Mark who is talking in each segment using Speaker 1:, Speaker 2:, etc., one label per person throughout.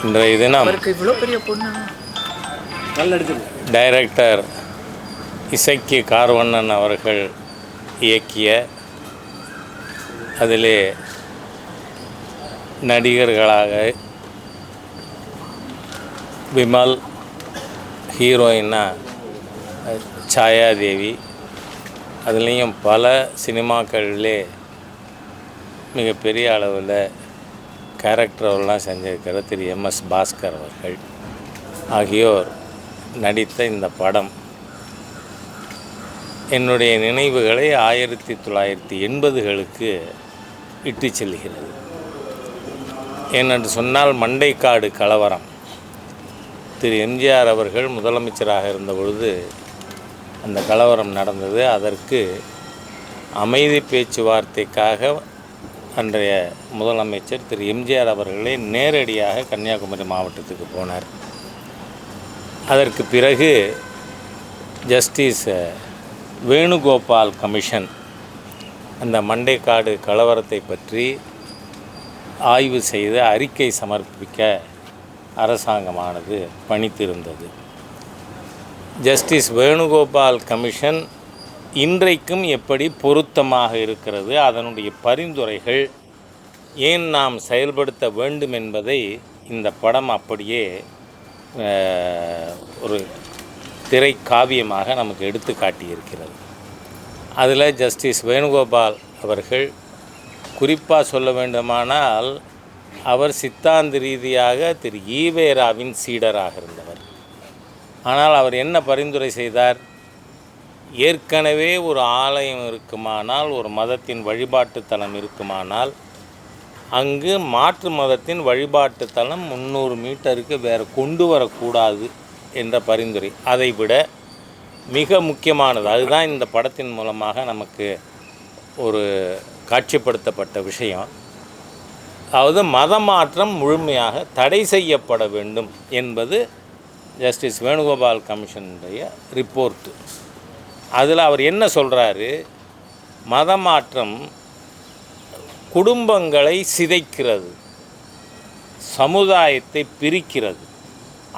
Speaker 1: இன்றைய தினம்
Speaker 2: இவ்வளோ பெரிய பொண்ணு
Speaker 1: டைரக்டர் இசக்கி கார்வண்ணன் அவர்கள் இயக்கிய, அதிலே நடிகர்களாக விமல், ஹீரோயினா சாயாதேவி, அதுலேயும் பல சினிமாக்களிலே மிகப்பெரிய அளவில் கேரக்டரெல்லாம் செஞ்சிருக்கிற திரு எம்எஸ் பாஸ்கர் அவர்கள் ஆகியோர் நடித்த இந்த படம் என்னுடைய நினைவுகளை 1980களுக்கு இட்டு செல்கிறது. ஏனென்று சொன்னால் மண்டைக்காடு கலவரம் திரு எம்ஜிஆர் அவர்கள் முதலமைச்சராக இருந்த பொழுது அந்த கலவரம் நடந்தது. அதற்கு அமைதி பேச்சுவார்த்தைக்காக அன்றைய முதலமைச்சர் திரு எம்ஜிஆர் அவர்களே நேரடியாக கன்னியாகுமரி மாவட்டத்துக்கு போனார். அதற்கு பிறகு ஜஸ்டிஸ் வேணுகோபால் கமிஷன் அந்த மண்டைக்காடு கலவரத்தை பற்றி ஆய்வு செய்து அறிக்கை சமர்ப்பிக்க அரசாங்கமானது பணித்திருந்தது. ஜஸ்டிஸ் வேணுகோபால் கமிஷன் இன்றைக்கும் எப்படி பொருத்தமாக இருக்கிறது, அதனுடைய பரிந்துரைகள் ஏன் நாம் செயல்படுத்த வேண்டும் என்பதை இந்த படம் அப்படியே ஒரு திரைக்காவியமாக நமக்கு எடுத்து காட்டியிருக்கிறது. அதில் ஜஸ்டிஸ் வேணுகோபால் அவர்கள் குறிப்பாக சொல்ல வேண்டுமானால் அவர் சித்தாந்த ரீதியாக திரு ஈவேராவின் சீடராக இருந்தவர். ஆனால் அவர் என்ன பரிந்துரை செய்தார்? ஏற்கனவே ஒரு ஆலயம் இருக்குமானால், ஒரு மதத்தின் வழிபாட்டு தலம் இருக்குமானால், அங்கு மாற்று மதத்தின் வழிபாட்டு தலம் 300 மீட்டருக்கு வேறு கொண்டு வரக்கூடாது என்ற பரிந்துரை. அதைவிட மிக முக்கியமானது, அதுதான் இந்த படத்தின் மூலமாக நமக்கு ஒரு காட்சிப்படுத்தப்பட்ட விஷயம், அதாவது மத மாற்றம் முழுமையாக தடை செய்யப்பட வேண்டும் என்பது ஜஸ்டிஸ் வேணுகோபால் கமிஷனுடைய ரிப்போர்ட்டு. அதில் அவர் என்ன சொல்கிறாரு? மதமாற்றம் குடும்பங்களை சிதைக்கிறது, சமுதாயத்தை பிரிக்கிறது,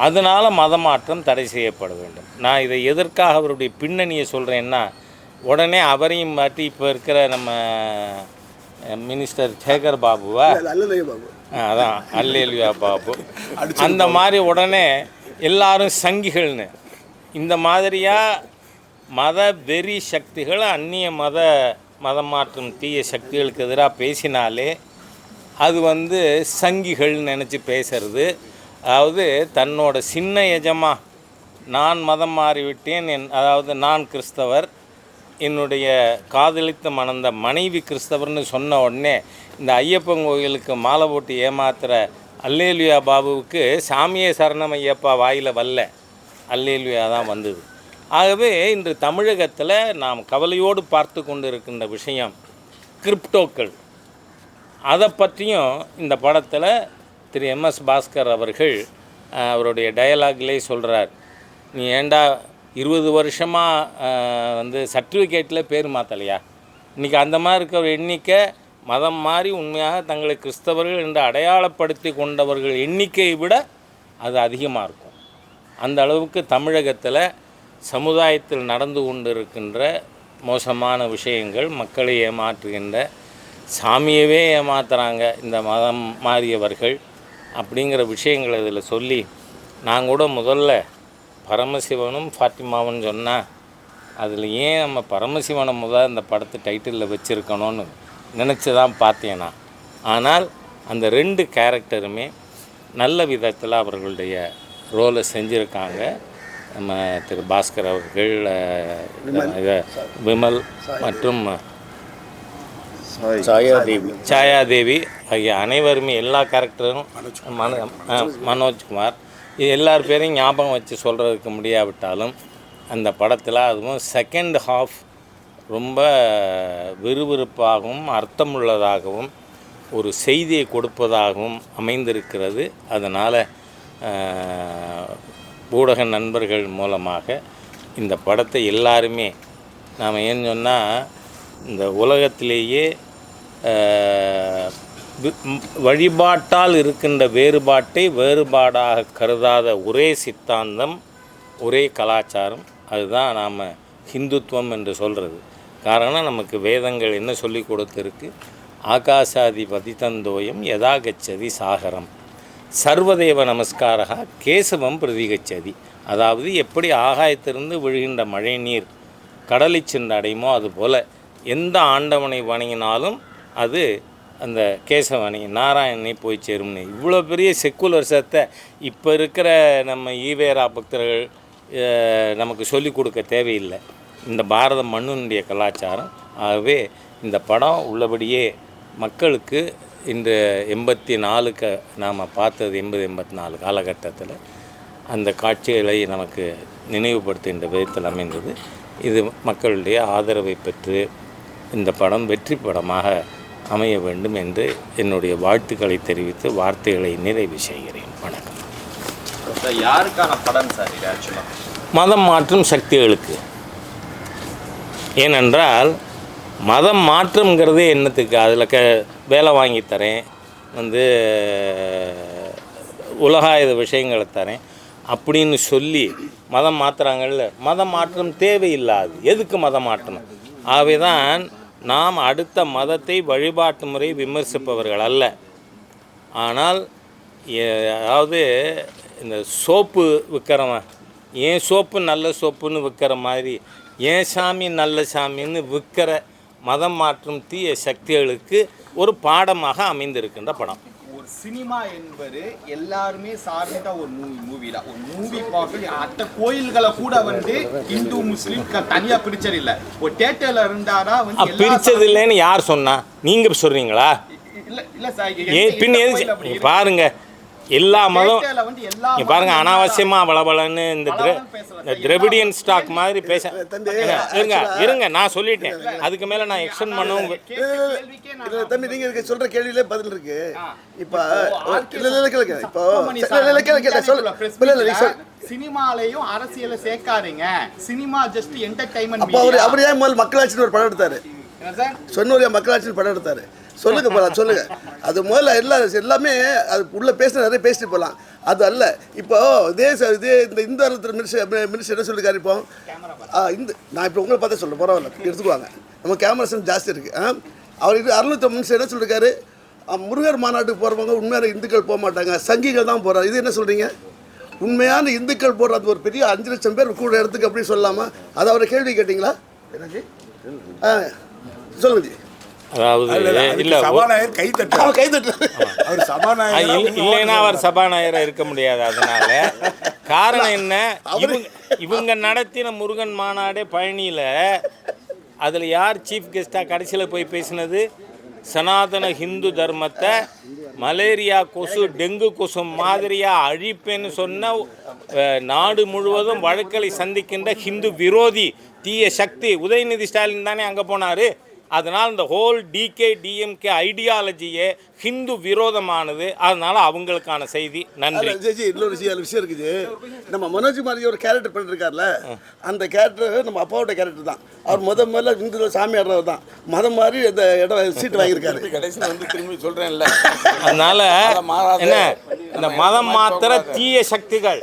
Speaker 1: அதனால் மதமாற்றம் தடை செய்யப்பட வேண்டும். நான் இதை எதற்காக அவருடைய பின்னணியை சொல்கிறேன்னா, உடனே அவரையும் மாற்றி இப்போ இருக்கிற நம்ம மினிஸ்டர் சேகர் பாபுவா, அதான் அல்லேலுயா பாபு, அந்த மாதிரி உடனே எல்லாரும் சங்கிகள்னு இந்த மாதிரியாக மத வெறி சக்திகள் அந்நிய மதம் மாற்றும் தீய சக்திகளுக்கு எதிராக பேசினாலே அது சங்கிகள் நினச்சி பேசுறது. அதாவது தன்னோட சின்ன எஜமா நான் மதம் மாறிவிட்டேன், அதாவது நான் கிறிஸ்தவர், என்னுடைய காதலித்து மணந்த மனைவி கிறிஸ்தவர்னு சொன்ன உடனே இந்த ஐயப்பன் கோயிலுக்கு மாலை போட்டு ஏமாத்துகிற அல்லேலுயா பாபுவுக்கு சாமியே சரணம் ஐயப்பா வாயில் வரல, அல்லேலுயா தான் வந்தது. ஆகவே இன்று தமிழகத்தில் நாம் கவலையோடு பார்த்து கொண்டு இருக்கின்ற விஷயம் கிரிப்டோக்கள். அதை பற்றியும் இந்த படத்தில் திரு எம்எஸ் பாஸ்கர் அவர்கள் அவருடைய டயலாக்லேயே சொல்கிறார். நீ ஏண்டா 20 வருஷமாக சர்டிஃபிகேட்டில் பேர் மாற்றலையா? இன்றைக்கி அந்த மாதிரி இருக்கிற ஒரு எண்ணிக்கை மதம் மாறி உண்மையாக தங்களை கிறிஸ்தவர்கள் என்று அடையாளப்படுத்தி கொண்டவர்கள் எண்ணிக்கையை விட அது அதிகமாக இருக்கும். அந்த அளவுக்கு தமிழகத்தில் சமுதாயத்தில் நடந்து கொண்டு இருக்கின்ற மோசமான விஷயங்கள், மக்களை ஏமாற்றுகின்ற, சாமியவே ஏமாத்துறாங்க இந்த மதம் மாறியவர்கள் அப்படிங்கிற விஷயங்களை இதில் சொல்லி, நான் கூட முதல்ல பரமசிவனும் ஃபாத்திமாவும் சொன்னால் அதில் ஏன் நம்ம பரமசிவனை இந்த படத்தை டைட்டிலில் வச்சுருக்கணும்னு நினச்சி தான் பார்த்தேன். ஆனால் அந்த 2 கேரக்டருமே நல்ல விதத்தில் அவர்களுடைய ரோலை செஞ்சுருக்காங்க. நம்ம திரு பாஸ்கர் அவர்கள், விமல் மற்றும் சாயாதேவி ஆகிய அனைவருமே, எல்லா கேரக்டரும், மனோஜ்குமார், இது எல்லார் பேரையும் ஞாபகம் வச்சு சொல்கிறதுக்கு முடியாவிட்டாலும் அந்த படத்தில் அதுவும் செகண்ட் ஹாஃப் ரொம்ப விறுவிறுப்பாகவும் அர்த்தமுள்ளதாகவும் ஒரு செய்தியை கொடுப்பதாகவும் அமைந்திருக்கிறது. அதனால் ஊடக நண்பர்கள் மூலமாக இந்த படத்தை எல்லாருமே, நாம் ஏன்னு சொன்னால் இந்த உலகத்திலேயே வழிபாட்டால் இருக்கின்ற வேறுபாட்டை வேறுபாடாக கருதாத ஒரே சித்தாந்தம், ஒரே கலாச்சாரம். அதுதான் நாம் ஹிந்துத்துவம் என்று சொல்கிறது. காரணம், நமக்கு வேதங்கள் என்ன சொல்லி கொடுத்துருக்கு? ஆகாசாதி பதித்தந்தோயம் யதா கச்சதி சாகரம், சர்வதேவ நமஸ்காரா கேசவம் பிரதிகச்சதி. அதாவது எப்படி ஆகாயத்திலிருந்து விழுகின்ற மழை நீர் கடலை சென்று அடையுமோ அதுபோல் எந்த ஆண்டவனை வணங்கினாலும் அது அந்த கேசவனை நாராயணனை போய் சேரும்னு. இவ்வளோ பெரிய செக்குலரிசத்தை இப்போ இருக்கிற நம்ம ஈவேரா பக்தர்கள் நமக்கு சொல்லிக் கொடுக்க தேவையில்லை. இந்த பாரத மண்ணுடைய கலாச்சாரம். ஆகவே இந்த படம் உள்ளபடியே மக்களுக்கு இந்த 84க்கு நாம் பார்த்தது 80-84 காலகட்டத்தில் அந்த காட்சிகளை நமக்கு நினைவுபடுத்துகின்ற விதத்தில் அமைந்தது. இது மக்களுடைய ஆதரவை பெற்று இந்த படம் வெற்றி படமாக அமைய வேண்டும் என்று என்னுடைய வாழ்த்துக்களை தெரிவித்து வார்த்தைகளை நிறைவு செய்கிறேன். வணக்கம்.
Speaker 2: யாருக்கான படம் சார் இது? ஆக்சுவலாக
Speaker 1: மதம் மாற்றும் சக்திகளுக்கு. ஏனென்றால் மதம் மாற்றம்ங்கிறதே என்னத்துக்கு? அதில் வேலை வாங்கி தரேன், உலகாயுத விஷயங்களை தரேன் அப்படின்னு சொல்லி மதம் மாற்றுறாங்கல்ல. மதம் மாற்றம் தேவையில்லாது. எதுக்கு மதம் மாற்றணும்? ஆகவே தான் நாம் அடுத்த மதத்தை வழிபாட்டு முறை விமர்சிப்பவர்கள் அல்ல. ஆனால் அதாவது இந்த சோப்பு விற்கிறவன் ஏன் சோப்பு நல்ல சோப்புன்னு விற்கிற மாதிரி ஏன் சாமி நல்ல சாமின்னு விற்கிற மதம் மாற்றும் தீய சக்திகளுக்கு ஒரு பாடமாக அமைந்திருக்கின்ற படம்.
Speaker 2: ஒரு சினிமா என்பது எல்லாருமே சார்ந்த ஒரு மூவில ஒரு மூவி பார்க்க அத்த கோயில்களை கூட இந்து முஸ்லீம் தனியா பிரிச்சது இல்லை. ஒரு தியேட்டர்ல இருந்தாரா
Speaker 1: பிரிச்சது இல்லைன்னு யார் சொன்னா? நீங்க சொல்றீங்களா?
Speaker 2: இல்ல சார்,
Speaker 1: பின் எது பாருங்க, எல்லா மதம் பாருங்க அனாவசியமா வளவலன்னு இந்த திரவிடியன் ஸ்டாக் மாதிரி பேச இருங்க. நான் சொல்லிட்டேன், அதுக்கு மேல நான் எக்ஸ்டெண்ட் பண்ணவும்.
Speaker 3: தம்பி, நீங்க சொல்ற கேள்வியிலே பதில் இருக்கு. இப்போ
Speaker 2: சினிமாலையும் அரசியல சேர்க்காதீங்க. Cinema just entertainment.
Speaker 3: அப்ப அவரே முதல்ல மக்களாட்சின்னு ஒரு படம் எடுத்தாரு. சொன்னூரியா மக்களாட்சின்னு படம் எடுத்தாரு. சொல்லுங்க போகலாம், சொல்லுங்க. அது முதல்ல எல்லாமே அது உள்ள நிறைய பேசிட்டு போகலாம். அது அல்ல. இப்போ இந்த இந்து அறத்தில் மினிஸ்டர் என்ன சொல்லிருக்காரு? இப்போ நான் இப்போ உங்களை பார்த்தா சொல்ல பரவாயில்ல, எடுத்துக்குவாங்க. நம்ம கேமராசன் ஜாஸ்தி இருக்குது. அவர் அருள்நிலை மினிஸ்டர் என்ன சொல்லியிருக்காரு? முருகர் மாநாட்டுக்கு போகிறவங்க உண்மையான இந்துக்கள் போக மாட்டாங்க, சங்கிகள் தான் போகிறாங்க. இது என்ன சொல்கிறீங்க? உண்மையான இந்துக்கள் போடுற அது ஒரு பெரிய 5 லட்சம் பேர் கூட இடத்துக்கு அப்படி சொல்லாமல் அது அவரை கேள்வி கேட்டிங்களா? சொல்லுங்க.
Speaker 1: அதாவது இல்லைன்னா அவர் சபாநாயகராக இருக்க முடியாது. அதனால காரணம் என்ன? இவங்க நடத்தின முருகன் மாநாடே பழனியில், அதில் யார் சீஃப் கெஸ்டாக கடைசியில் போய் பேசினது? சனாதன ஹிந்து தர்மத்தை மலேரியா கொசு டெங்கு கொசு மாதிரியாக அழிப்பேன்னு சொன்ன நாடு முழுவதும் வழக்கலை சந்திக்கின்ற ஹிந்து விரோதி தீய சக்தி உதயநிதி ஸ்டாலின் தானே அங்கே போனார். அதனால் இந்த ஹோல் டிஎம்கே ஐடியாலஜியே ஹிந்து விரோதமானது. அதனால் அவங்களுக்கான செய்தி. நன்றி.
Speaker 3: இன்னொரு விஷயம் இருக்குது. நம்ம மனோஜ்குமார் ஒரு கேரக்டர் பண்ணிருக்காருல, அந்த கேரக்டர் நம்ம அப்பாவோட கேரக்டர் தான். அவர் முதல்ல இந்து சாமி ஆடுறவர் தான். மதம் மாதிரி அந்த இடம் சீட்டு வாங்கியிருக்காரு.
Speaker 4: கடைசியில் திரும்பி சொல்கிறேன்ல.
Speaker 1: அதனால என்ன, இந்த மதம் மாத்திர தீய சக்திகள்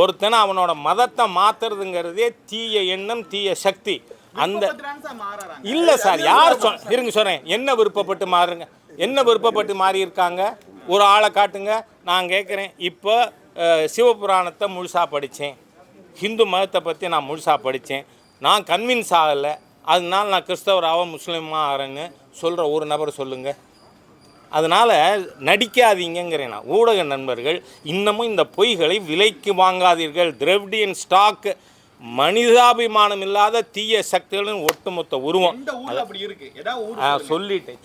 Speaker 1: ஒருத்தனை அவனோட மதத்தை மாத்துறதுங்கிறதே தீய எண்ணம், தீய சக்தி. அந்த இல்லை சார், யார் இருங்க சொல்கிறேன். என்ன விருப்பப்பட்டு மாறுங்க? என்ன விருப்பப்பட்டு மாறி இருக்காங்க? ஒரு ஆளை காட்டுங்க. நான் கேட்குறேன். இப்போ சிவபுராணத்தை முழுசாக படித்தேன், ஹிந்து மதத்தை பற்றி நான் முழுசாக படித்தேன், நான் கன்வின்ஸ் ஆகலை, அதனால நான் கிறிஸ்தவராக முஸ்லீமாக ஆகிறேன்னு சொல்கிற ஒரு நபர் சொல்லுங்கள். அதனால் நடிக்காதீங்கிறேன் நான். ஊடக நண்பர்கள் இன்னமும் இந்த பொய்களை விலைக்கு வாங்காதீர்கள். திரவிடியன் ஸ்டாக் மனிதாபிமானம் இல்லாத தீய சக்திகளின் ஒட்டுமொத்த உருவம்.
Speaker 2: சொல்லிட்டேன்.